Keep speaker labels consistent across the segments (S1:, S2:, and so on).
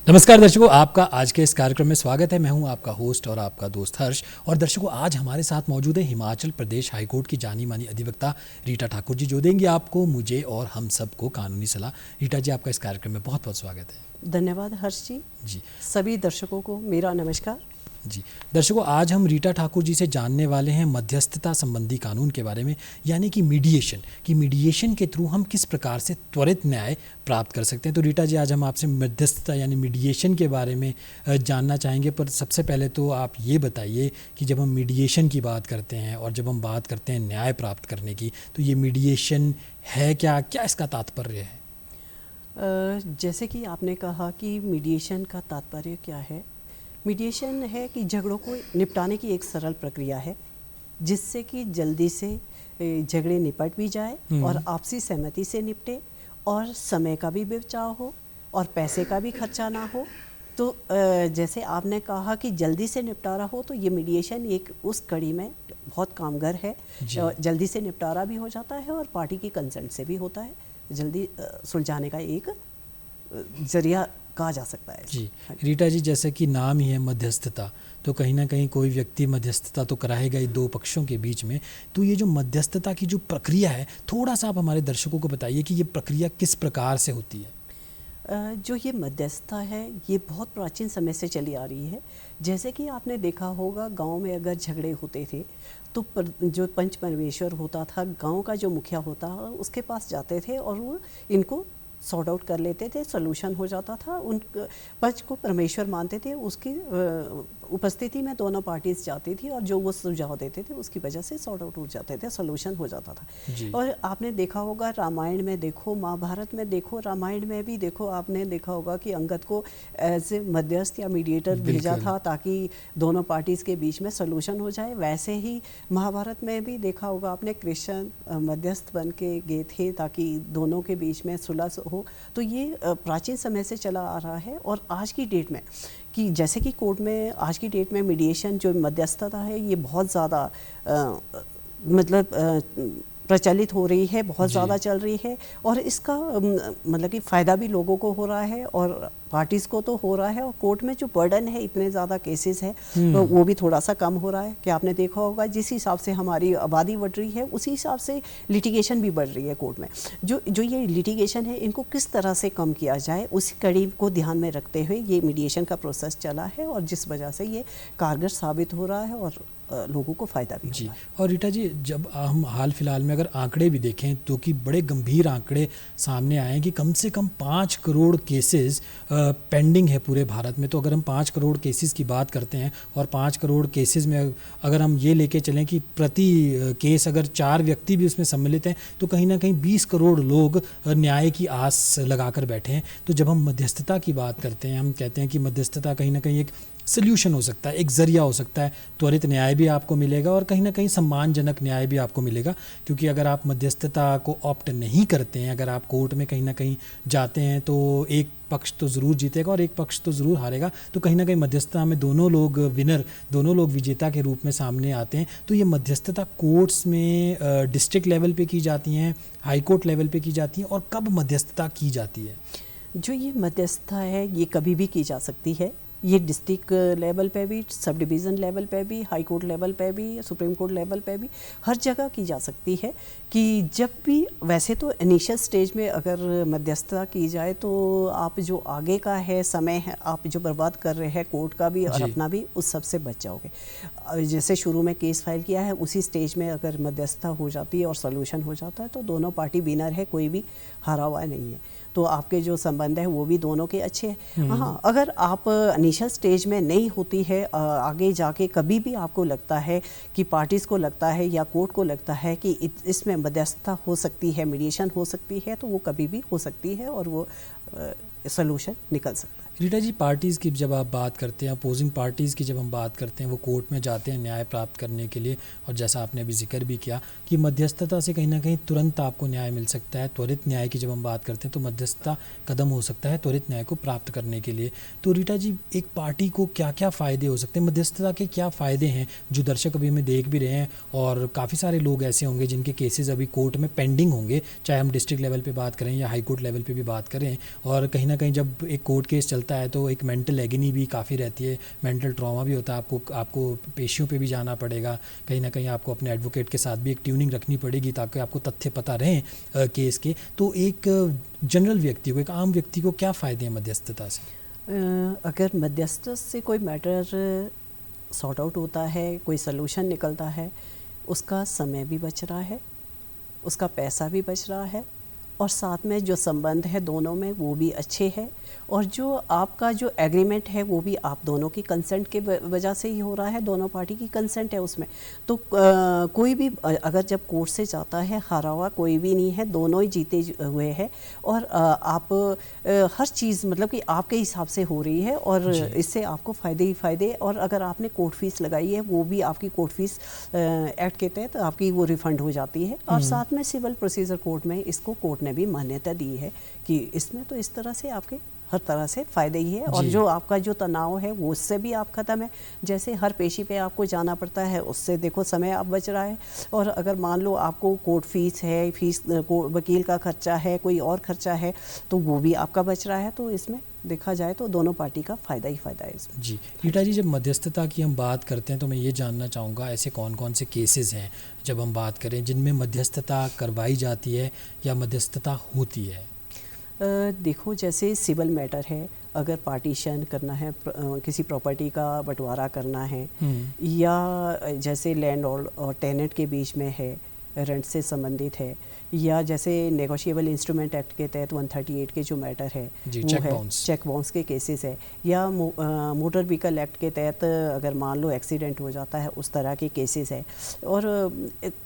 S1: नमस्कार दर्शकों, आपका आज के इस कार्यक्रम में स्वागत है। मैं हूं आपका होस्ट और आपका दोस्त हर्ष। और दर्शकों, आज हमारे साथ मौजूद है हिमाचल प्रदेश हाईकोर्ट की जानी मानी अधिवक्ता रीटा ठाकुर जी, जो देंगी आपको, मुझे और हम सबको कानूनी सलाह। रीटा जी, आपका इस कार्यक्रम में बहुत बहुत स्वागत है।
S2: धन्यवाद हर्ष जी।
S1: जी,
S2: सभी दर्शकों को मेरा नमस्कार।
S1: जी दर्शकों, आज हम रीटा ठाकुर जी से जानने वाले हैं मध्यस्थता संबंधी कानून के बारे में, यानी कि मीडिएशन के थ्रू हम किस प्रकार से त्वरित न्याय प्राप्त कर सकते हैं। तो रीटा जी, आज हम आपसे मध्यस्थता यानी मीडिएशन के बारे में जानना चाहेंगे। पर सबसे पहले तो आप ये बताइए कि जब हम मीडिएशन की बात करते हैं और जब हम बात करते हैं न्याय प्राप्त करने की, तो ये मीडिएशन है क्या इसका तात्पर्य है?
S2: जैसे कि आपने कहा कि मीडिएशन का तात्पर्य क्या है। मीडिएशन है कि झगड़ों को निपटाने की एक सरल प्रक्रिया है, जिससे कि जल्दी से झगड़े निपट भी जाए और आपसी सहमति से निपटे और समय का भी बचाव हो और पैसे का भी खर्चा ना हो। तो जैसे आपने कहा कि जल्दी से निपटारा हो, तो ये मीडिएशन एक उस कड़ी में बहुत कामगार है। जल्दी से निपटारा भी हो जाता है और पार्टी की कंसेंट से भी होता है। जल्दी सुलझाने का एक जरिया कहा जा सकता है
S1: जी। रीटा जी, जैसे कि नाम ही है मध्यस्थता, तो कहीं ना कहीं कोई व्यक्ति मध्यस्थता तो कराएगा ही दो पक्षों के बीच में। तो ये जो मध्यस्थता की जो प्रक्रिया है, थोड़ा सा आप हमारे दर्शकों को बताइए कि ये प्रक्रिया किस प्रकार से होती है।
S2: जो ये मध्यस्थता है, ये बहुत प्राचीन समय से चली आ रही है। जैसे कि आपने देखा होगा, गांव में अगर झगड़े होते थे तो जो पंच परमेश्वर होता था, गांव का जो मुखिया होता, उसके पास जाते थे और वो इनको सॉर्ट आउट कर लेते थे, सोल्यूशन हो जाता था। उन पंच को परमेश्वर मानते थे, उसकी उपस्थिति में दोनों पार्टीज जाती थी और जो वो सुझाव देते थे उसकी वजह से सॉर्ट आउट हो जाते थे, सोल्यूशन हो जाता था। और आपने देखा होगा, रामायण में देखो, महाभारत में देखो, रामायण में भी देखो, आपने देखा होगा कि अंगद को एज ए मध्यस्थ या मीडिएटर भेजा था ताकि दोनों पार्टीज के बीच में सोल्यूशन हो जाए। वैसे ही महाभारत में भी देखा होगा आपने, कृष्ण मध्यस्थ बन के गए थे ताकि दोनों के बीच में सुलह हो। तो ये प्राचीन समय से चला आ रहा है। और आज की डेट में कि जैसे कि कोर्ट में आज की डेट में मीडिएशन जो मध्यस्थता है, ये बहुत ज़्यादा मतलब प्रचलित हो रही है, बहुत ज़्यादा चल रही है। और इसका मतलब कि फ़ायदा भी लोगों को हो रहा है और पार्टीज़ को तो हो रहा है। और कोर्ट में जो बर्डन है, इतने ज़्यादा केसेस है, तो वो भी थोड़ा सा कम हो रहा है। कि आपने देखा होगा, जिस हिसाब से हमारी आबादी बढ़ रही है, उसी हिसाब से लिटिगेशन भी बढ़ रही है कोर्ट में। जो ये लिटिगेशन है, इनको किस तरह से कम किया जाए, उसी कड़ी को ध्यान में रखते हुए ये मीडिएशन का प्रोसेस चला है और जिस वजह से ये कारगर साबित हो रहा है और लोगों को फ़ायदा भी
S1: जी।
S2: हो रहा है।
S1: और रीटा जी, जब हम हाल फिलहाल में अगर आंकड़े भी देखें, तो कि बड़े गंभीर आंकड़े सामने आए कि कम से कम 5 करोड़ केसेस पेंडिंग है पूरे भारत में। तो अगर हम 5 करोड़ केसेस की बात करते हैं और 5 करोड़ केसेस में अगर हम ये लेके चलें कि प्रति केस अगर 4 व्यक्ति भी उसमें सम्मिलित हैं, तो कहीं ना कहीं 20 करोड़ लोग न्याय की आस लगाकर बैठे हैं। तो जब हम मध्यस्थता की बात करते हैं, हम कहते हैं कि मध्यस्थता कहीं ना कहीं एक सल्यूशन हो सकता है, एक ज़रिया हो सकता है। त्वरित न्याय भी आपको मिलेगा और कहीं ना कहीं सम्मानजनक न्याय भी आपको मिलेगा। क्योंकि अगर आप मध्यस्थता को ऑप्ट नहीं करते हैं, अगर आप कोर्ट में कहीं ना कहीं जाते हैं, तो एक पक्ष तो ज़रूर जीतेगा और एक पक्ष तो ज़रूर हारेगा। तो कहीं ना कहीं मध्यस्थता में दोनों लोग विनर, दोनों लोग विजेता के रूप में सामने आते हैं। तो ये मध्यस्थता कोर्ट्स में डिस्ट्रिक्ट लेवल पे की जाती हैं, हाई कोर्ट लेवल पे की जाती हैं, और कब मध्यस्थता की जाती है?
S2: जो ये मध्यस्थता है, ये कभी भी की जा सकती है। ये डिस्ट्रिक्ट लेवल पे भी, सब डिवीज़न लेवल पे भी, हाई कोर्ट लेवल पे भी, सुप्रीम कोर्ट लेवल पे भी, हर जगह की जा सकती है। कि जब भी, वैसे तो इनिशियल स्टेज में अगर मध्यस्थता की जाए, तो आप जो आगे का है समय है, आप जो बर्बाद कर रहे हैं कोर्ट का भी और अपना भी, उस सब से बच जाओगे। जैसे शुरू में केस फाइल किया है, उसी स्टेज में अगर मध्यस्थता हो जाती है और सोल्यूशन हो जाता है, तो दोनों पार्टी विनर है, कोई भी हारा हुआ नहीं है। तो आपके जो संबंध है वो भी दोनों के अच्छे हैं। हाँ, अगर आप इनिशियल स्टेज में नहीं होती है, आगे जाके कभी भी आपको लगता है कि पार्टीज़ को लगता है या कोर्ट को लगता है कि इसमें मध्यस्थता हो सकती है, मीडिएशन हो सकती है, तो वो कभी भी हो सकती है और वो सोल्यूशन निकल सकता है।
S1: रीटा जी, पार्टीज़ की जब आप बात करते हैं, अपोजिंग पार्टीज़ की जब हम बात करते हैं, वो कोर्ट में जाते हैं न्याय प्राप्त करने के लिए। और जैसा आपने अभी जिक्र भी किया कि मध्यस्थता से कहीं ना कहीं तुरंत आपको न्याय मिल सकता है। त्वरित न्याय की जब हम बात करते हैं, तो मध्यस्थता कदम हो सकता है त्वरित न्याय को प्राप्त करने के लिए। तो रीटा जी, एक पार्टी को क्या क्या फ़ायदे हो सकते हैं, मध्यस्थता के क्या फ़ायदे हैं जो दर्शक अभी हमें देख भी रहे हैं? और काफ़ी सारे लोग ऐसे होंगे जिनके केसेस अभी कोर्ट में पेंडिंग होंगे, चाहे हम डिस्ट्रिक्ट लेवल पर बात करें या हाई कोर्ट लेवल पर भी बात करें। और कहीं ना कहीं जब एक कोर्ट केस चलता चलता है तो एक मेंटल एगनी भी काफ़ी रहती है, मेंटल ट्रॉमा भी होता है, आपको पेशियों पे भी जाना पड़ेगा, कहीं ना कहीं आपको अपने एडवोकेट के साथ भी एक ट्यूनिंग रखनी पड़ेगी ताकि आपको तथ्य पता रहें केस के। तो एक जनरल व्यक्ति को, एक आम व्यक्ति को क्या फ़ायदे हैं मध्यस्थता से?
S2: अगर मध्यस्थ से कोई मैटर सॉर्ट आउट होता है, कोई सलूशन निकलता है, उसका समय भी बच रहा है, उसका पैसा भी बच रहा है, और साथ में जो संबंध है दोनों में वो भी अच्छे हैं, और जो आपका जो एग्रीमेंट है वो भी आप दोनों की कंसेंट के वजह से ही हो रहा है, दोनों पार्टी की कंसेंट है उसमें। तो कोई भी अगर जब कोर्ट से जाता है, हारा हुआ कोई भी नहीं है, दोनों ही जीते हुए हैं, और आप हर चीज़ मतलब कि आपके हिसाब से हो रही है, और इससे आपको फ़ायदे ही फ़ायदे। और अगर आपने कोर्ट फीस लगाई है वो भी आपकी कोर्ट फीस एक्ट के तहत आपकी वो रिफ़ंड हो जाती है, और साथ में सिविल प्रोसीजर कोर्ट में इसको कोर्ट ने भी मान्यता दी है कि इसमें तो इस तरह से आपके हर तरह से फ़ायदे ही है, और जो आपका जो तनाव है वो उससे भी आप ख़त्म है। जैसे हर पेशी पे आपको जाना पड़ता है, उससे देखो समय आप बच रहा है, और अगर मान लो आपको कोर्ट फीस है, वकील का खर्चा है, कोई और खर्चा है, तो वो भी आपका बच रहा है। तो इसमें देखा जाए तो दोनों पार्टी का फ़ायदा ही फ़ायदा है इसमें।
S1: जी रीटा जी, जब मध्यस्थता की हम बात करते हैं तो मैं ये जानना चाहूँगा ऐसे कौन कौन से केसेस हैं जब हम बात करें जिनमें मध्यस्थता करवाई जाती है या मध्यस्थता होती है?
S2: देखो, जैसे सिविल मैटर है, अगर पार्टीशन करना है, किसी प्रॉपर्टी का बंटवारा करना है, या जैसे लैंड और टेनेंट के बीच में है, रेंट से संबंधित है, या जैसे नेगोशिएबल इंस्ट्रूमेंट एक्ट के तहत 138 के जो मैटर है वो है, चेक बाउंस के केसेस है, या मोटर व्हीकल एक्ट के तहत अगर मान लो एक्सीडेंट हो जाता है, उस तरह के केसेस है। और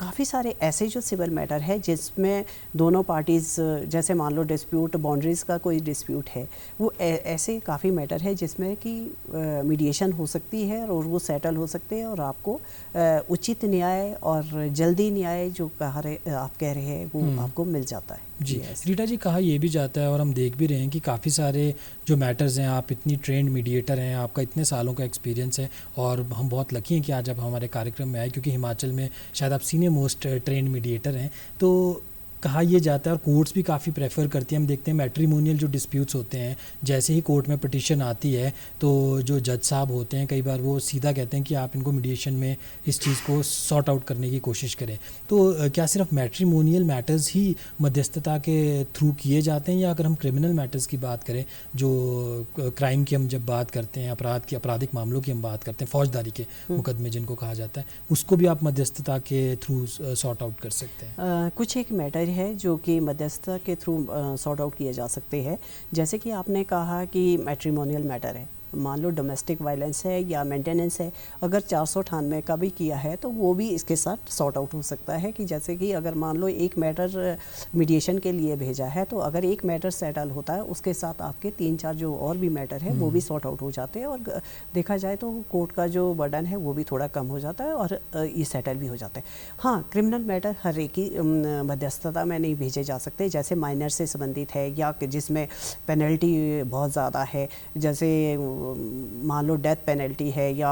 S2: काफ़ी सारे ऐसे जो सिविल मैटर है जिसमें दोनों पार्टीज़, जैसे मान लो डिस्प्यूट बाउंड्रीज़ का कोई डिस्प्यूट है, वो ऐसे काफ़ी मैटर है जिसमें कि मीडिएशन हो सकती है और वो सेटल हो सकते हैं, और आपको उचित न्याय और जल्दी न्याय जो आप कह रहे हैं वो आपको मिल जाता है।
S1: जी रीटा जी, कहा ये भी जाता है और हम देख भी रहे हैं कि काफ़ी सारे जो मैटर्स हैं, आप इतनी ट्रेंड मीडिएटर हैं, आपका इतने सालों का एक्सपीरियंस है, और हम बहुत लकी हैं कि आज आप हमारे कार्यक्रम में आए, क्योंकि हिमाचल में शायद आप सीनियर मोस्ट ट्रेंड मीडिएटर हैं। तो कहा यह जाता है और कोर्ट्स भी काफ़ी प्रेफर करती हैं, हम देखते हैं मैट्रिमोनियल जो डिस्प्यूट्स होते हैं, जैसे ही कोर्ट में पिटिशन आती है तो जो जज साहब होते हैं कई बार वो सीधा कहते हैं कि आप इनको मीडिएशन में इस चीज़ को सॉर्ट आउट करने की कोशिश करें। तो क्या सिर्फ मैट्रिमोनियल मैटर्स ही मध्यस्थता के थ्रू किए जाते हैं, या अगर हम क्रिमिनल मैटर्स की बात करें, जो क्राइम की हम जब बात करते हैं, आपराधिक मामलों की हम बात करते हैं, फौजदारी के मुकदमे जिनको कहा जाता है, उसको भी आप मध्यस्थता के थ्रू सॉर्ट आउट कर सकते हैं?
S2: कुछ एक मैटर है जो कि मध्यस्थता के थ्रू सॉर्ट आउट किए जा सकते हैं। जैसे कि आपने कहा कि मैट्रिमोनियल मैटर है, मान लो डोमेस्टिक वायलेंस है या मेंटेनेंस है, अगर 498 का भी किया है तो वो भी इसके साथ सॉर्ट आउट हो सकता है। कि जैसे कि अगर मान लो एक मैटर मीडिएशन के लिए भेजा है, तो अगर एक मैटर सेटल होता है उसके साथ आपके 3-4 जो और भी मैटर है वो भी सॉर्ट आउट हो जाते हैं, और देखा जाए तो कोर्ट का जो बर्डन है वो भी थोड़ा कम हो जाता है, और ये सेटल भी हो जाते हैं। हाँ, क्रिमिनल मैटर हर एक ही मध्यस्थता में नहीं भेजे जा सकते, जैसे माइनर से संबंधित है या जिसमें पेनल्टी बहुत ज़्यादा है, जैसे मान लो डेथ पेनल्टी है या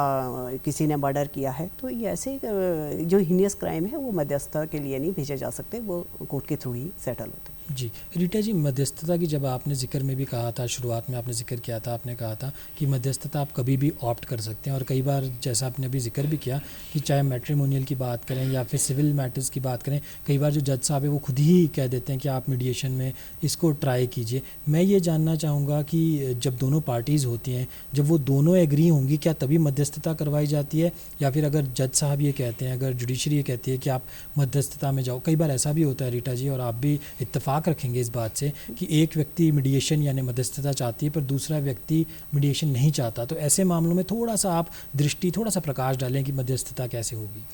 S2: किसी ने मर्डर किया है, तो ये ऐसे जो हीनियस क्राइम है वो मध्यस्थता के लिए नहीं भेजे जा सकते, वो कोर्ट के थ्रू ही सेटल होते हैं।
S1: जी रीटा जी, मध्यस्थता की जब आपने जिक्र में भी कहा था, शुरुआत में आपने जिक्र किया था, आपने कहा था कि मध्यस्थता आप कभी भी ऑप्ट कर सकते हैं, और कई बार जैसा आपने अभी जिक्र भी किया कि चाहे मैट्रिमोनियल की बात करें या फिर सिविल मैटर्स की बात करें, कई बार जो जज साहब है वो खुद ही कह देते हैं कि आप मीडिएशन में इसको ट्राई कीजिए। मैं ये जानना चाहूँगा कि जब दोनों पार्टीज़ होती हैं, जब वो दोनों एग्री होंगी, क्या तभी मध्यस्थता करवाई जाती है, या फिर अगर जज साहब ये कहते हैं, अगर जुडिशरी ये कहती है कि आप मध्यस्थता में जाओ? कई बार ऐसा भी होता है रीटा जी, और आप भी इत्तेफाक रखेंगे इस बात से कि एक व्यक्ति मीडिएशन यानी मध्यस्थता चाहती है पर दूसरा व्यक्ति मीडिएशन नहीं चाहता, तो ऐसे मामलों में थोड़ा सा आप थोड़ा सा प्रकाश डालें कि मध्यस्थता कैसे होगी?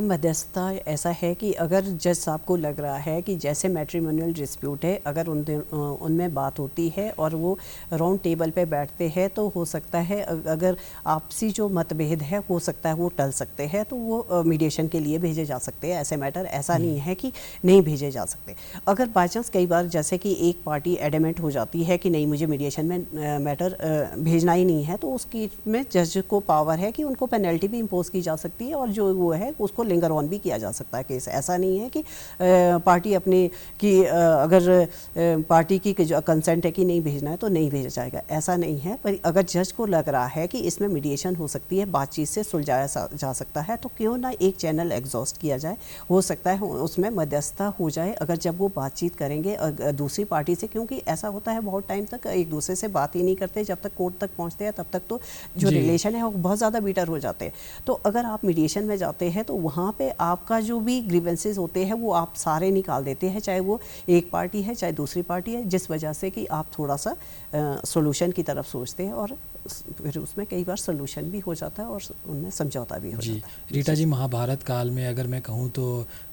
S2: मध्यस्थता ऐसा है कि अगर जज साहब को लग रहा है कि जैसे मैट्रिमोनियल डिस्प्यूट है, अगर उनमें बात होती है और वो राउंड टेबल पे बैठते हैं, तो हो सकता है अगर आपसी जो मतभेद है हो सकता है वो टल सकते हैं, तो वो मीडिएशन के लिए भेजे जा सकते हैं। ऐसे मैटर ऐसा नहीं है कि नहीं भेजे जा सकते। अगर बाई चांस कई बार जैसे कि एक पार्टी एडमेंट हो जाती है कि नहीं मुझे मीडिएशन में मैटर भेजना ही नहीं है, तो उस केस में जज को पावर है कि उनको पेनल्टी भी इम्पोज की जा सकती है, और जो वो है है उसको लिंगर ऑन भी किया जा सकता है केस। ऐसा नहीं है कि पार्टी अपनी कि अगर पार्टी की जो कंसेंट है कि नहीं भेजना है तो नहीं भेजा जाएगा, ऐसा नहीं है। पर अगर जज को लग रहा है कि इसमें मीडिएशन हो सकती है, बातचीत से सुलझाया जा सकता है, तो क्यों ना एक चैनल एग्जॉस्ट किया जाए। हो सकता है उसमें मध्यस्थता हो जाए अगर जब वो बातचीत करेंगे दूसरी पार्टी से, क्योंकि ऐसा होता है बहुत टाइम तक एक दूसरे से बात ही नहीं करते, जब तक कोर्ट तक पहुंचते हैं तब तक तो जो रिलेशन है वो बहुत ज़्यादा बीटर हो जाते हैं। तो अगर आप मीडिएशन में जाते हैं तो वहाँ पे आपका जो भी ग्रीवेंसेस होते हैं वो आप सारे निकाल देते हैं, चाहे वो एक पार्टी है चाहे दूसरी पार्टी है, जिस वजह से कि आप थोड़ा सा सॉल्यूशन की तरफ सोचते हैं और फिर उसमें कई बार सॉल्यूशन भी हो जाता है और उनमें समझौता भी हो जाता है।
S1: रीटा जी, महाभारत काल में अगर मैं कहूँ तो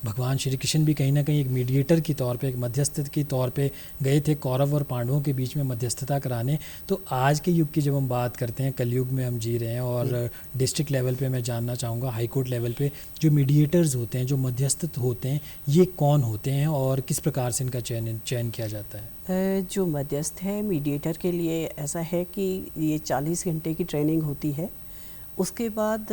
S1: भगवान श्री कृष्ण भी कहीं ना कहीं एक मीडिएटर की तौर पे, एक मध्यस्थ की तौर पे गए थे कौरव और पांडवों के बीच में मध्यस्थता कराने। तो आज के युग की जब हम बात करते हैं, कलयुग में हम जी रहे हैं, और डिस्ट्रिक्ट लेवल पे मैं जानना चाहूँगा, हाई कोर्ट लेवल पे जो मीडिएटर्स होते हैं, जो मध्यस्थ होते हैं, ये कौन होते हैं और किस प्रकार से इनका चयन किया जाता है?
S2: जो मध्यस्थ है मीडिएटर के लिए ऐसा है कि ये 40 घंटे की ट्रेनिंग होती है, उसके बाद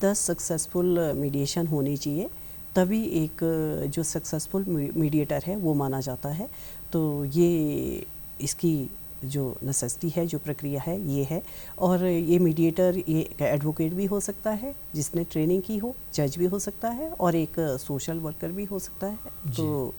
S2: 10 सक्सेसफुल मीडिएशन होनी चाहिए, तभी एक जो सक्सेसफुल मीडिएटर है वो माना जाता है। तो ये इसकी जो नेसेसिटी है, जो प्रक्रिया है ये है। और ये मीडिएटर ये एडवोकेट भी हो सकता है जिसने ट्रेनिंग की हो, जज भी हो सकता है और एक सोशल वर्कर भी हो सकता है। तो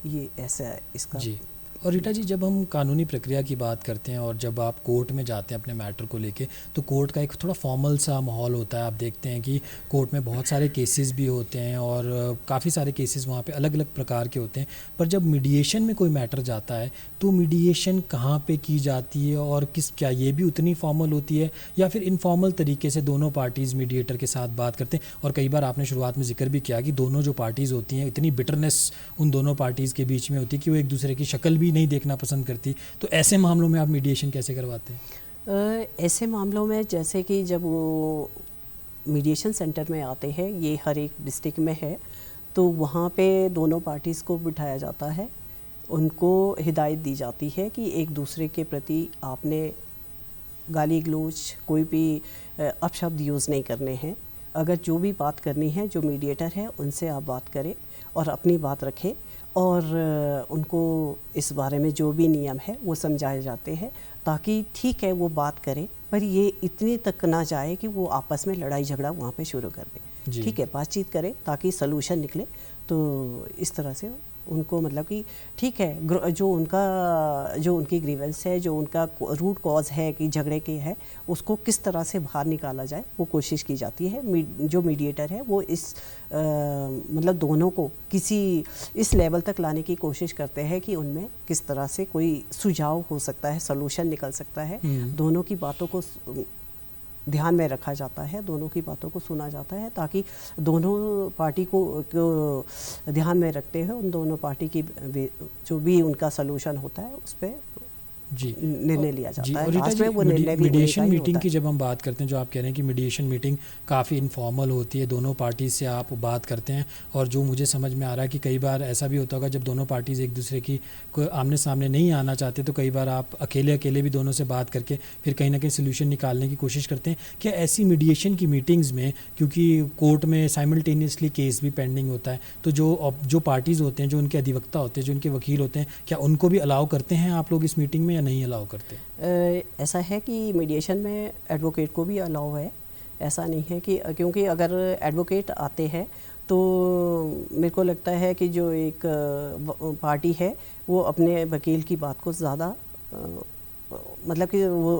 S2: ये ऐसा है इसका।
S1: जी। और रीटा जी, जब हम कानूनी प्रक्रिया की बात करते हैं और जब आप कोर्ट में जाते हैं अपने मैटर को लेके, तो कोर्ट का एक थोड़ा फॉर्मल सा माहौल होता है। आप देखते हैं कि कोर्ट में बहुत सारे केसेस भी होते हैं और काफ़ी सारे केसेस वहाँ पे अलग अलग प्रकार के होते हैं। पर जब मीडिएशन में कोई मैटर जाता है तो मीडिएशन कहाँ पे की जाती है और क्या ये भी उतनी फॉर्मल होती है या फिर इनफॉर्मल तरीके से दोनों पार्टीज़ मीडिएटर के साथ बात करते हैं? और कई बार आपने शुरुआत में जिक्र भी किया कि दोनों जो पार्टीज़ होती हैं, इतनी बिटरनेस उन दोनों पार्टीज़ के बीच में होती है कि वो एक दूसरे की शक्ल भी नहीं देखना पसंद करती। तो ऐसे मामलों में आप मीडिएशन कैसे करवाते हैं?
S2: ऐसे मामलों में जैसे कि जब वो मीडिएशन सेंटर में आते हैं, ये हर एक डिस्ट्रिक्ट में है, तो वहाँ पे दोनों पार्टीज़ को बिठाया जाता है, उनको हिदायत दी जाती है कि एक दूसरे के प्रति आपने गाली गलौज कोई भी अपशब्द यूज़ नहीं करने हैं। अगर जो भी बात करनी है, जो मीडिएटर है उनसे आप बात करें और अपनी बात रखें, और उनको इस बारे में जो भी नियम है वो समझाए जाते हैं, ताकि ठीक है वो बात करें पर ये इतनी तक ना जाए कि वो आपस में लड़ाई झगड़ा वहाँ पे शुरू कर दें। ठीक है, बातचीत करें ताकि सलूशन निकले। तो इस तरह से उनको मतलब कि ठीक है, जो उनकी ग्रीवेंस है, जो उनका रूट कॉज है कि झगड़े के है, उसको किस तरह से बाहर निकाला जाए वो कोशिश की जाती है। जो मीडिएटर है वो इस मतलब दोनों को किसी इस लेवल तक लाने की कोशिश करते हैं कि उनमें किस तरह से कोई सुझाव हो सकता है, सलूशन निकल सकता है। दोनों की बातों को ध्यान में रखा जाता है, दोनों की बातों को सुना जाता है, ताकि दोनों पार्टी को ध्यान में रखते हुए उन दोनों पार्टी की जो भी उनका सलूशन होता है उस पर निर्णय लिया जाता है। लास्ट में वो निर्णय भी
S1: मीडिएशन मीटिंग की जब हम बात करते हैं, जो आप कह रहे हैं कि मीडिएशन मीटिंग काफ़ी इनफॉर्मल होती है, दोनों पार्टी से आप बात करते हैं, और जो मुझे समझ में आ रहा है कि कई बार ऐसा भी होता होगा जब दोनों पार्टीज़ एक दूसरे की आमने सामने नहीं आना चाहते, तो कई बार आप अकेले भी दोनों से बात करके फिर कहीं ना कहीं सोल्यूशन निकालने की कोशिश करते हैं। क्या ऐसी मीडिएशन की मीटिंग्स में, क्योंकि कोर्ट में साइमल्टेनियसली केस भी पेंडिंग होता है, तो जो पार्टीज़ होते हैं, जो उनके अधिवक्ता होते हैं, जो उनके वकील होते हैं, क्या उनको भी अलाउ करते हैं आप लोग इस मीटिंग में या नहीं अलाउ करते?
S2: ऐसा है कि मीडिएशन में एडवोकेट को भी अलाउ है, ऐसा नहीं है कि, क्योंकि अगर एडवोकेट आते हैं तो मेरे को लगता है कि जो एक पार्टी है वो अपने वकील की बात को ज़्यादा मतलब कि वो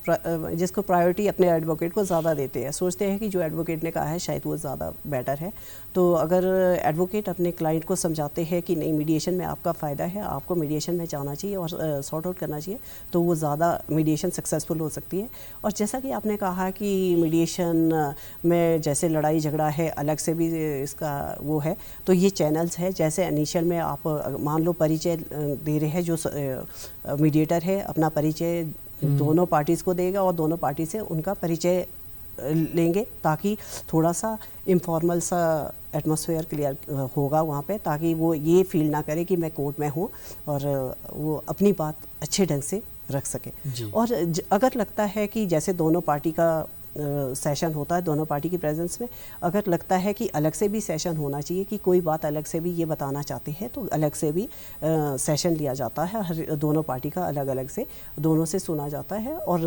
S2: जिसको प्रायोरिटी अपने एडवोकेट को ज़्यादा देते हैं, सोचते हैं कि जो एडवोकेट ने कहा है शायद वो ज़्यादा बेटर है। तो अगर एडवोकेट अपने क्लाइंट को समझाते हैं कि नहीं मीडिएशन में आपका फ़ायदा है, आपको मीडिएशन में जाना चाहिए और सॉर्ट आउट करना चाहिए, तो वो ज़्यादा मीडिएशन सक्सेसफुल हो सकती है। और जैसा कि आपने कहा कि मीडिएशन में जैसे लड़ाई झगड़ा है, अलग से भी इसका वो है, तो ये चैनल्स है। जैसे इनिशियल में आप मान लो परिचय दे रहे हैं, जो मीडिएटर है अपना परिचय दोनों पार्टीज़ को देगा और दोनों पार्टी से उनका परिचय लेंगे, ताकि थोड़ा सा इनफॉर्मल सा एटमॉस्फेयर क्लियर होगा वहाँ पे, ताकि वो ये फील ना करे कि मैं कोर्ट में हूँ, और वो अपनी बात अच्छे ढंग से रख सके। और अगर लगता है कि जैसे दोनों पार्टी का सेशन होता है दोनों पार्टी की प्रेजेंस में, अगर लगता है कि अलग से भी सेशन होना चाहिए, कि कोई बात अलग से भी ये बताना चाहते हैं, तो अलग से भी सेशन लिया जाता है, हर दोनों पार्टी का अलग अलग से दोनों से सुना जाता है। और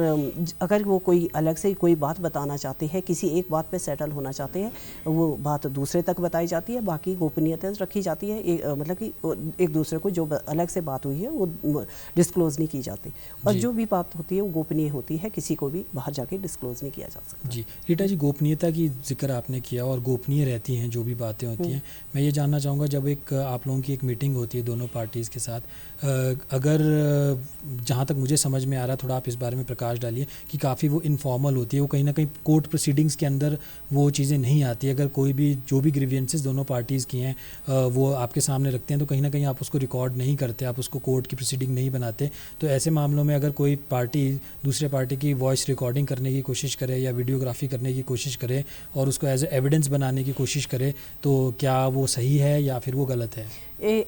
S2: अगर वो कोई अलग से कोई बात बताना चाहते हैं, किसी एक बात पे सेटल होना चाहते हैं, वो बात दूसरे तक बताई जाती है, बाकी गोपनीयता रखी जाती है, मतलब कि एक दूसरे को जो अलग से बात हुई है वो डिस्क्लोज़ नहीं की जाती, और जो भी बात होती है वो गोपनीय होती है, किसी को भी बाहर जाके डिस्क्लोज़ नहीं किया जा सकता।
S1: जी रीटा जी, गोपनीयता की जिक्र आपने किया और गोपनीय रहती हैं जो भी बातें होती हैं। मैं ये जानना चाहूँगा, जब एक आप लोगों की एक मीटिंग होती है दोनों पार्टीज़ के साथ, अगर जहाँ तक मुझे समझ में आ रहा, थोड़ा आप इस बारे में प्रकाश डालिए कि काफ़ी वो इनफॉर्मल होती है, वो कहीं ना कहीं कोर्ट प्रोसीडिंग्स के अंदर वो चीज़ें नहीं आती। अगर कोई भी जो भी ग्रीवियंसेस दोनों पार्टीज़ की हैं वो आपके सामने रखते हैं, तो कहीं ना कहीं आप उसको रिकॉर्ड नहीं करते, आप उसको कोर्ट की प्रोसीडिंग नहीं बनाते। तो ऐसे मामलों में अगर कोई पार्टी दूसरे पार्टी की वॉइस रिकॉर्डिंग करने की कोशिश करे या वीडियोग्राफी करने की कोशिश करे और उसको एज एविडेंस बनाने की कोशिश करे, तो क्या वो सही है या फिर वो गलत है?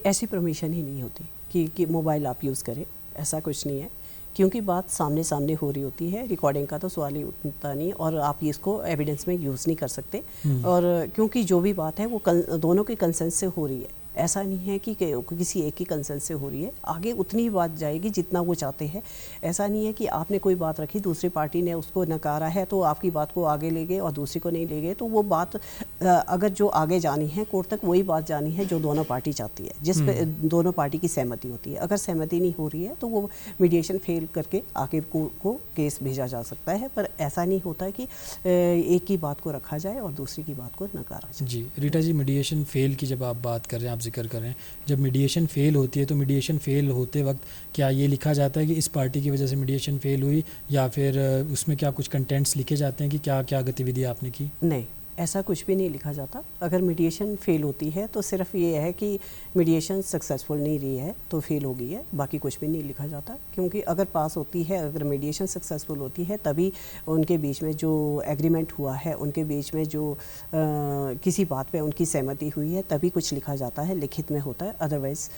S2: ऐसी परमिशन ही नहीं होती कि मोबाइल आप यूज़ करें, ऐसा कुछ नहीं है, क्योंकि बात सामने सामने हो रही होती है। रिकॉर्डिंग का तो सवाल ही उठता नहीं, और आप इसको एविडेंस में यूज़ नहीं कर सकते। और क्योंकि जो भी बात है वो दोनों के कंसेंट से हो रही है, ऐसा नहीं है कि किसी एक ही कंसेंट से हो रही है। आगे उतनी बात जाएगी जितना वो चाहते हैं। ऐसा नहीं है कि आपने कोई बात रखी, दूसरी पार्टी ने उसको नकारा है तो आपकी बात को आगे ले गए और दूसरी को नहीं ले गए, तो वो बात अगर जो आगे जानी है कोर्ट तक, वही बात जानी है जो दोनों पार्टी चाहती है, जिस पे दोनों पार्टी की सहमति होती है। अगर सहमति नहीं हो रही है तो वो मीडिएशन फेल करके आगे को केस भेजा जा सकता है, पर ऐसा नहीं होता है कि एक ही बात को रखा जाए और दूसरी की बात को नकारा जाए।
S1: जी रीटा जी, मीडिएशन फेल की जब आप बात कर रहे हैं, आप जिक्र कर रहे हैं, जब मीडिएशन फेल होती है तो मीडिएशन फेल होते वक्त क्या ये लिखा जाता है कि इस पार्टी की वजह से मीडिएशन फेल हुई, या फिर उसमें क्या कुछ कंटेंट्स लिखे जाते हैं कि क्या क्या गतिविधि आपने की?
S2: नहीं, ऐसा कुछ भी नहीं लिखा जाता। अगर मीडिएशन फेल होती है तो सिर्फ ये है कि मीडिएशन सक्सेसफुल नहीं रही है तो फेल हो गई है, बाकी कुछ भी नहीं लिखा जाता। क्योंकि अगर पास होती है, अगर मीडिएशन सक्सेसफुल होती है, तभी उनके बीच में जो एग्रीमेंट हुआ है, उनके बीच में जो किसी बात पे उनकी सहमति हुई है, तभी कुछ लिखा जाता है, लिखित में होता है। अदरवाइज़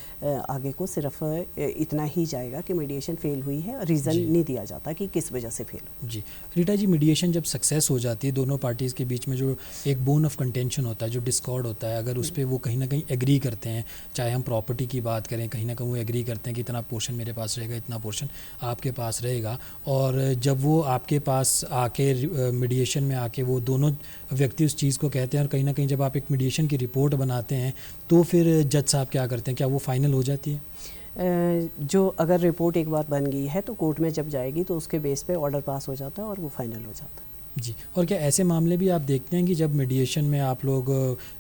S2: आगे को सिर्फ इतना ही जाएगा कि मीडिएशन फेल हुई है, रीज़न नहीं दिया जाता कि किस वजह से फेल।
S1: जी रीटा जी, मीडिएशन जब सक्सेस हो जाती है, दोनों पार्टीज़ के बीच में जो एक बोन ऑफ कंटेंशन होता है, जो डिस्कॉर्ड होता है, अगर उस पर वो कहीं ना कहीं एग्री करते हैं, चाहे हम प्रॉपर्टी की बात करें, कहीं ना कहीं वो एग्री करते हैं कि इतना पोर्शन मेरे पास रहेगा, इतना पोर्शन आपके पास रहेगा, और जब वो आपके पास आके मीडिएशन में आके वो दोनों व्यक्ति उस चीज़ को कहते हैं, और कहीं ना कहीं जब आप एक मीडिएशन की रिपोर्ट बनाते हैं, तो फिर जज साहब क्या करते हैं? क्या वो फाइनल हो जाती है?
S2: जो अगर रिपोर्ट एक बार बन गई है तो कोर्ट में जब जाएगी तो उसके बेस पे ऑर्डर पास हो जाता है और वो फाइनल हो जाता है।
S1: जी, और क्या ऐसे मामले भी आप देखते हैं कि जब मीडिएशन में आप लोग,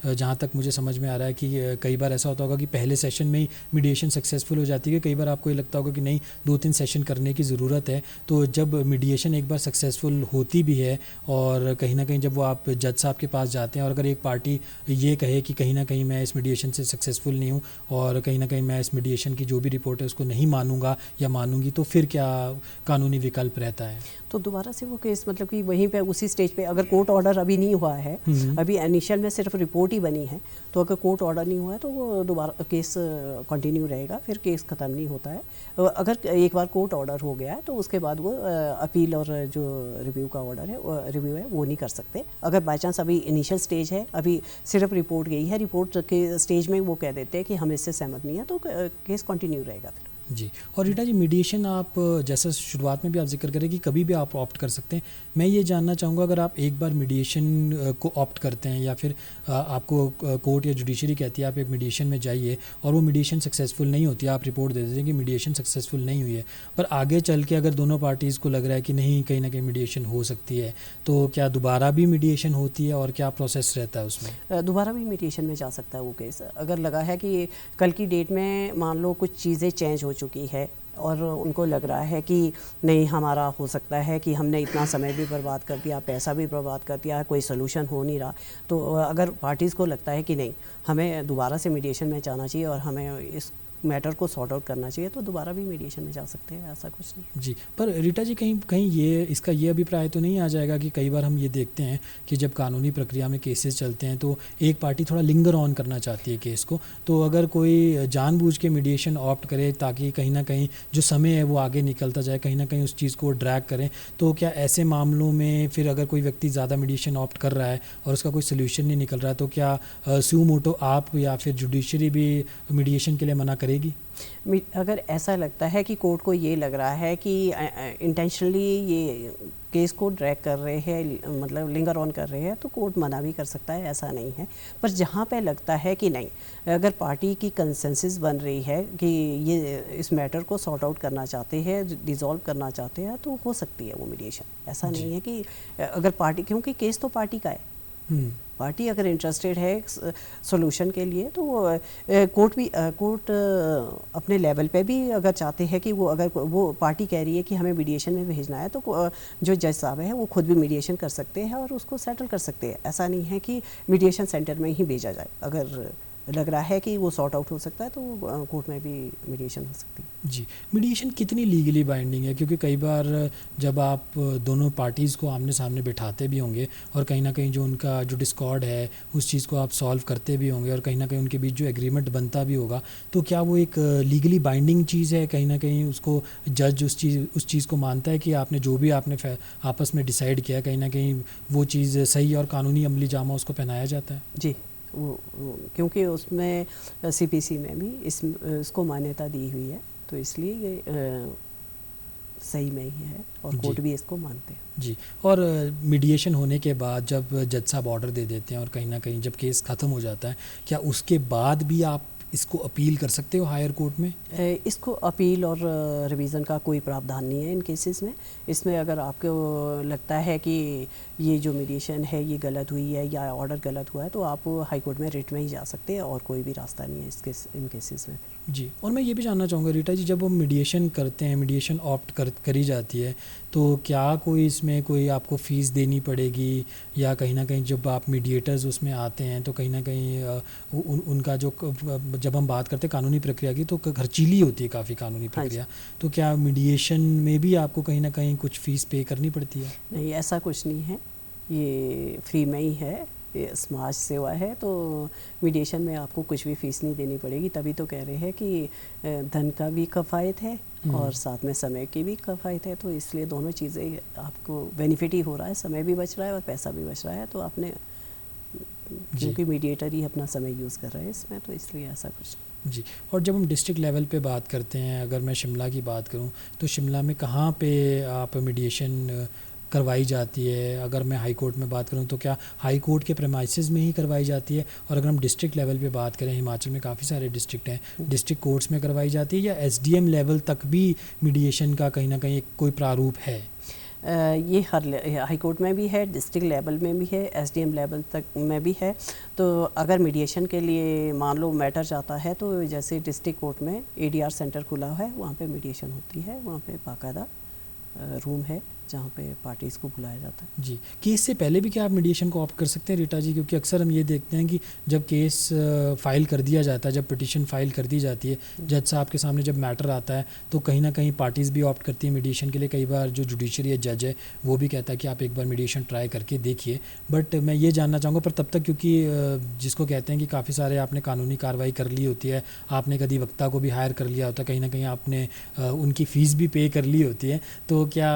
S1: जहाँ तक मुझे समझ में आ रहा है कि कई बार ऐसा होता होगा कि पहले सेशन में ही मीडिएशन सक्सेसफुल हो जाती है, कई बार आपको ये लगता होगा कि नहीं 2-3 सेशन करने की ज़रूरत है, तो जब मीडिएशन एक बार सक्सेसफुल होती भी है और कहीं ना कहीं जब वो आप जज साहब के पास जाते हैं, और अगर एक पार्टी ये कहे कि कहीं ना कहीं मैं इस मीडिएशन से सक्सेसफुल नहीं हूँ और कहीं ना कहीं मैं इस मीडिएशन की जो भी रिपोर्ट है उसको नहीं मानूंगा या मानूंगी, तो फिर क्या कानूनी विकल्प रहता है?
S2: तो दोबारा से वो केस, मतलब कि वहीं पे उसी स्टेज पे, अगर कोर्ट ऑर्डर अभी नहीं हुआ है, अभी इनिशियल में सिर्फ रिपोर्ट ही बनी है, तो अगर कोर्ट ऑर्डर नहीं हुआ है तो वो दोबारा केस कंटिन्यू रहेगा, फिर केस ख़त्म नहीं होता है। अगर एक बार कोर्ट ऑर्डर हो गया है तो उसके बाद वो अपील और जो रिव्यू का ऑर्डर है, रिव्यू है, वो नहीं कर सकते। अगर बाई चांस अभी इनिशियल स्टेज है, अभी सिर्फ रिपोर्ट गई है, रिपोर्ट के स्टेज में वो कह देते हैं कि हम इससे सहमत नहीं है, तो केस कंटिन्यू रहेगा फिर।
S1: जी, और रीटा जी, मीडिएशन आप जैसा शुरुआत में भी आप जिक्र करें कि कभी भी आप ऑप्ट कर सकते हैं। मैं ये जानना चाहूँगा, अगर आप एक बार मीडिएशन को ऑप्ट करते हैं या फिर आपको कोर्ट या जुडिशरी कहती है आप एक मीडिएशन में जाइए और वो मीडिएशन सक्सेसफुल नहीं होती है, आप रिपोर्ट दे देते हैं कि मीडिएशन सक्सेसफुल नहीं हुई है, पर आगे चल के अगर दोनों पार्टीज़ को लग रहा है कि नहीं कहीं ना कहीं मीडिएशन हो सकती है, तो क्या दोबारा भी मीडिएशन होती है और क्या प्रोसेस रहता है उसमें?
S2: दोबारा भी मीडिएशन में जा सकता है वो केस। अगर लगा है कि कल की डेट में मान लो कुछ चीज़ें चेंज हो चुकी है और उनको लग रहा है कि नहीं, हमारा हो सकता है कि हमने इतना समय भी बर्बाद कर दिया, पैसा भी बर्बाद कर दिया, कोई सोल्यूशन हो नहीं रहा, तो अगर पार्टीज़ को लगता है कि नहीं, हमें दोबारा से मीडिएशन में जाना चाहिए और हमें इस मैटर को सॉर्ट आउट करना चाहिए तो दोबारा भी मीडिएशन में जा सकते हैं, ऐसा कुछ नहीं।
S1: जी, पर रीटा जी कहीं कहीं ये इसका ये अभिप्राय तो नहीं आ जाएगा कि कई बार हम ये देखते हैं कि जब कानूनी प्रक्रिया में केसेस चलते हैं तो एक पार्टी थोड़ा लिंगर ऑन करना चाहती है केस को, तो अगर कोई जानबूझ के मीडिएशन ऑप्ट करे ताकि कहीं ना कहीं जो समय है वो आगे निकलता जाए, कहीं ना कहीं उस चीज़ को ड्रैग करें, तो क्या ऐसे मामलों में फिर अगर कोई व्यक्ति ज़्यादा मीडिएशन ऑप्ट कर रहा है और उसका कोई सोल्यूशन नहीं निकल रहा है तो क्या सू मोटो आप या फिर जुडिशरी भी मीडिएशन के लिए मना करेगी?
S2: अगर ऐसा लगता है कि कोर्ट को ये लग रहा है कि इंटेंशनली ये केस को ड्रैग कर रहे हैं, मतलब लिंगर ऑन कर रहे हैं, तो कोर्ट मना भी कर सकता है, ऐसा नहीं है। पर जहाँ पे लगता है कि नहीं, अगर पार्टी की कंसेंसस बन रही है कि ये इस मैटर को सॉर्ट आउट करना चाहते हैं, डिसॉल्व करना चाहते हैं, तो हो सकती है वो मीडिएशन। ऐसा नहीं है कि अगर पार्टी, क्योंकि केस तो पार्टी का है, पार्टी अगर इंटरेस्टेड है सॉल्यूशन के लिए तो कोर्ट अपने लेवल पे भी अगर चाहते हैं कि अगर वो पार्टी कह रही है कि हमें मीडिएशन में भेजना है तो जो जज साहब है वो खुद भी मीडिएशन कर सकते हैं और उसको सेटल कर सकते हैं। ऐसा नहीं है कि मीडिएशन सेंटर में ही भेजा जाए, अगर लग रहा है कि वो सॉर्ट आउट हो सकता है तो कोर्ट में भी मीडिएशन हो सकती है।
S1: जी, मीडिएशन कितनी लीगली बाइंडिंग है? क्योंकि कई बार जब आप दोनों पार्टीज़ को आमने सामने बिठाते भी होंगे और कहीं ना कहीं जो उनका जो डिस्कॉर्ड है उस चीज़ को आप सॉल्व करते भी होंगे और कहीं ना कहीं उनके बीच जो एग्रीमेंट बनता भी होगा, तो क्या वो एक लीगली बाइंडिंग चीज़ है? कहीं ना कहीं उसको जज उस चीज़ को मानता है कि आपने जो भी आपने आपस में डिसाइड किया, कहीं ना कहीं वो चीज़ सही और कानूनी अमली जामा उसको पहनाया जाता है?
S2: जी, वो क्योंकि उसमें सीपीसी में भी इसको मान्यता दी हुई है, तो इसलिए ये सही में ही है और कोर्ट भी इसको मानते हैं।
S1: जी, और मीडिएशन होने के बाद जब जज साहब ऑर्डर दे देते हैं और कहीं ना कहीं जब केस ख़त्म हो जाता है, क्या उसके बाद भी आप इसको अपील कर सकते हो हायर कोर्ट में?
S2: इसको अपील और रिवीज़न का कोई प्रावधान नहीं है इन केसेस में। इसमें अगर आपको लगता है कि ये जो मीडिएशन है ये गलत हुई है या ऑर्डर गलत हुआ है तो आप हाई कोर्ट में रिट में ही जा सकते हैं और कोई भी रास्ता नहीं है इन केसेस में।
S1: जी, और मैं ये भी जानना चाहूँगा रीटा जी, जब हम मीडिएशन करते हैं, मीडिएशन ऑप्ट करी जाती है, तो क्या कोई इसमें कोई आपको फ़ीस देनी पड़ेगी या कहीं ना कहीं जब आप मीडिएटर्स उसमें आते हैं तो कहीं ना कहीं उनका जो जब हम बात करते हैं कानूनी प्रक्रिया की तो खर्चीली होती है काफ़ी कानूनी प्रक्रिया, तो क्या मीडिएशन में भी आपको कहीं ना कहीं कुछ फ़ीस पे करनी पड़ती है?
S2: नहीं, ऐसा कुछ नहीं है, ये फ्री में ही है, समाज सेवा है, तो मीडिएशन में आपको कुछ भी फीस नहीं देनी पड़ेगी। तभी तो कह रहे हैं कि धन का भी किफ़ायत है और साथ में समय की भी किफ़ायत है, तो इसलिए दोनों चीज़ें आपको बेनिफिट ही हो रहा है, समय भी बच रहा है और पैसा भी बच रहा है। तो आपने, क्योंकि मीडिएटर ही अपना समय यूज़ कर रहे हैं इसमें, तो इसलिए ऐसा कुछ।
S1: जी, और जब हम डिस्ट्रिक्ट लेवल पे बात करते हैं, अगर मैं शिमला की बात करूं तो शिमला में कहाँ पे आप मीडिएशन करवाई जाती है? अगर मैं हाई कोर्ट में बात करूं तो क्या हाई कोर्ट के प्रेमाइसेस में ही करवाई जाती है? और अगर हम डिस्ट्रिक्ट लेवल पे बात करें, हिमाचल में काफ़ी सारे डिस्ट्रिक्ट हैं, डिस्ट्रिक्ट कोर्ट्स में करवाई जाती है या एसडीएम लेवल तक भी मीडिएशन का कहीं ना कहीं कोई प्रारूप है?
S2: ये हर हाई कोर्ट में भी है, डिस्ट्रिक्ट लेवल में भी है, एसडीएम लेवल तक में भी है। तो अगर मीडिएशन के लिए मान लो मैटर जाता है तो जैसे डिस्ट्रिक्ट कोर्ट में एडीआर सेंटर खुला है, वहाँ पे मीडिएशन होती है, वहाँ पे बाकायदा रूम है जहाँ पे पार्टीज़ को बुलाया जाता है।
S1: जी, केस से पहले भी क्या आप मीडिएशन को ऑप्ट कर सकते हैं रीटा जी? क्योंकि अक्सर हम ये देखते हैं कि जब केस फाइल कर दिया जाता है, जब पिटीशन फाइल कर दी जाती है, जज साहब के सामने जब मैटर आता है तो कहीं ना कहीं पार्टीज़ भी ऑप्ट करती हैं मीडिएशन के लिए। कई बार जो जुडिशरी या जज है वो भी कहता है कि आप एक बार मीडिएशन ट्राई करके देखिए। बट मैं ये जानना चाहूँगा, पर तब तक क्योंकि जिसको कहते हैं कि काफ़ी सारे आपने कानूनी कार्रवाई कर ली होती है, आपने एक अधिवक्ता को भी हायर कर लिया होता है, कहीं ना कहीं आपने उनकी फ़ीस भी पे कर ली होती है, तो क्या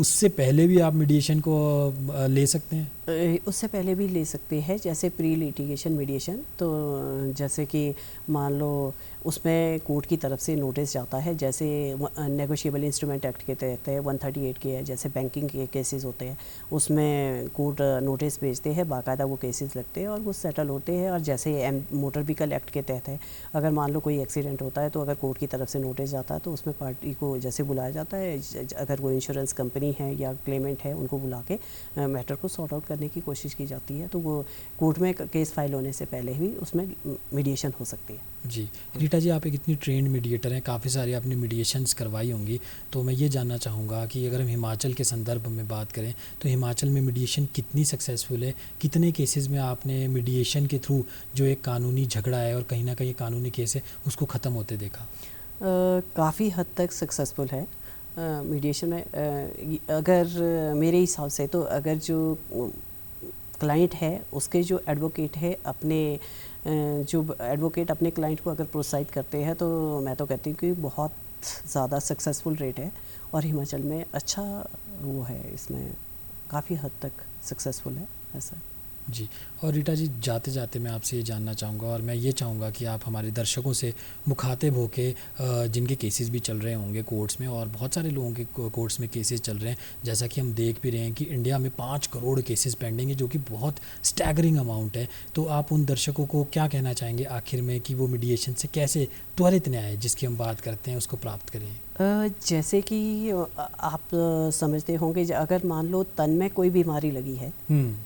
S1: उससे पहले भी आप मीडिएशन को ले सकते हैं?
S2: उससे पहले भी ले सकते हैं, जैसे प्री लिटिगेशन मीडिएशन। तो जैसे कि मान लो उसमें कोर्ट की तरफ से नोटिस जाता है, जैसे नेगोशिएबल इंस्ट्रूमेंट एक्ट के तहत है, 138 के है, जैसे बैंकिंग के केसेस होते हैं उसमें कोर्ट नोटिस भेजते हैं, बाकायदा वो केसेस लगते हैं और वो सेटल होते हैं। और जैसे मोटर व्हीकल एक्ट के तहत है, अगर मान लो कोई एक्सीडेंट होता है तो अगर कोर्ट की तरफ से नोटिस जाता है तो उसमें पार्टी को जैसे बुलाया जाता है, अगर कोई इंश्योरेंस कंपनी है या क्लेमेंट है उनको बुला के मैटर को सॉर्ट आउट करने करने की कोशिश की जाती है, तो वो कोर्ट में केस फाइल होने से पहले ही उसमें मीडिएशन हो सकती है।
S1: जी रीटा जी, आप एक इतनी ट्रेंड मीडिएटर हैं, काफ़ी सारी आपने मीडिएशंस करवाई होंगी, तो मैं ये जानना चाहूँगा कि अगर हम हिमाचल के संदर्भ में बात करें तो हिमाचल में मीडिएशन कितनी सक्सेसफुल है, कितने केसेस में आपने मीडिएशन के थ्रू जो एक कानूनी झगड़ा है और कहीं ना कहीं कानूनी केस है उसको ख़त्म होते देखा?
S2: काफ़ी हद तक सक्सेसफुल है मीडिएशन में। अगर मेरे हिसाब से तो अगर जो क्लाइंट है उसके जो एडवोकेट है जो एडवोकेट अपने क्लाइंट को अगर प्रोत्साहित करते हैं, तो मैं तो कहती हूँ कि बहुत ज़्यादा सक्सेसफुल रेट है और हिमाचल में अच्छा वो है, इसमें काफ़ी हद तक सक्सेसफुल है ऐसा।
S1: जी, और रीटा जी, जाते जाते मैं आपसे ये जानना चाहूँगा और मैं ये चाहूँगा कि आप हमारे दर्शकों से मुखातिब होके, जिनके केसेस भी चल रहे होंगे कोर्ट्स में और बहुत सारे लोगों के कोर्ट्स में केसेस चल रहे हैं, जैसा कि हम देख भी रहे हैं कि इंडिया में 5 करोड़ केसेस पेंडिंग है, जो कि बहुत स्टैगरिंग अमाउंट है। तो आप उन दर्शकों को क्या कहना चाहेंगे आखिर में कि वो मीडिएशन से कैसे त्वरित न्याय जिसकी हम बात करते हैं उसको प्राप्त करें?
S2: जैसे कि आप समझते होंगे, अगर मान लो तन में कोई बीमारी लगी है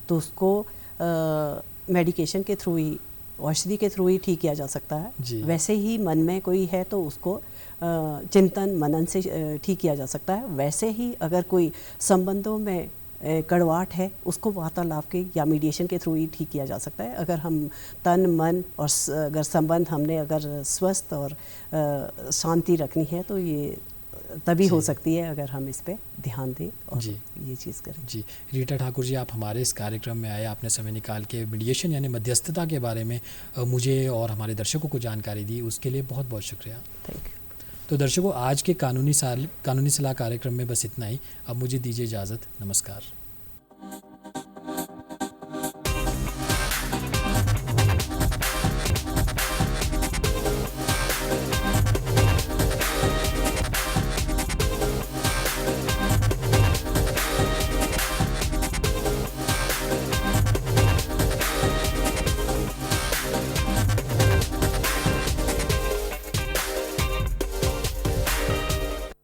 S2: तो उसको मेडिकेशन के थ्रू ही, औषधि के थ्रू ही ठीक किया जा सकता है। वैसे ही मन में कोई है तो उसको चिंतन मनन से ठीक किया जा सकता है। वैसे ही अगर कोई संबंधों में कड़वाहट है उसको वार्तालाप के या मीडिएशन के थ्रू ही ठीक किया जा सकता है। अगर हम तन मन और अगर संबंध हमने अगर स्वस्थ और शांति रखनी है तो ये तभी हो सकती है अगर हम इस पे ध्यान दें और ये चीज़ करें।
S1: जी, रीटा ठाकुर जी, आप हमारे इस कार्यक्रम में आए, आपने समय निकाल के मीडिएशन यानी मध्यस्थता के बारे में मुझे और हमारे दर्शकों को जानकारी दी, उसके लिए बहुत बहुत शुक्रिया।
S2: Thank you.
S1: तो दर्शकों, आज के कानूनी सलाह कार्यक्रम में बस इतना ही। अब मुझे दीजिए इजाज़त। नमस्कार।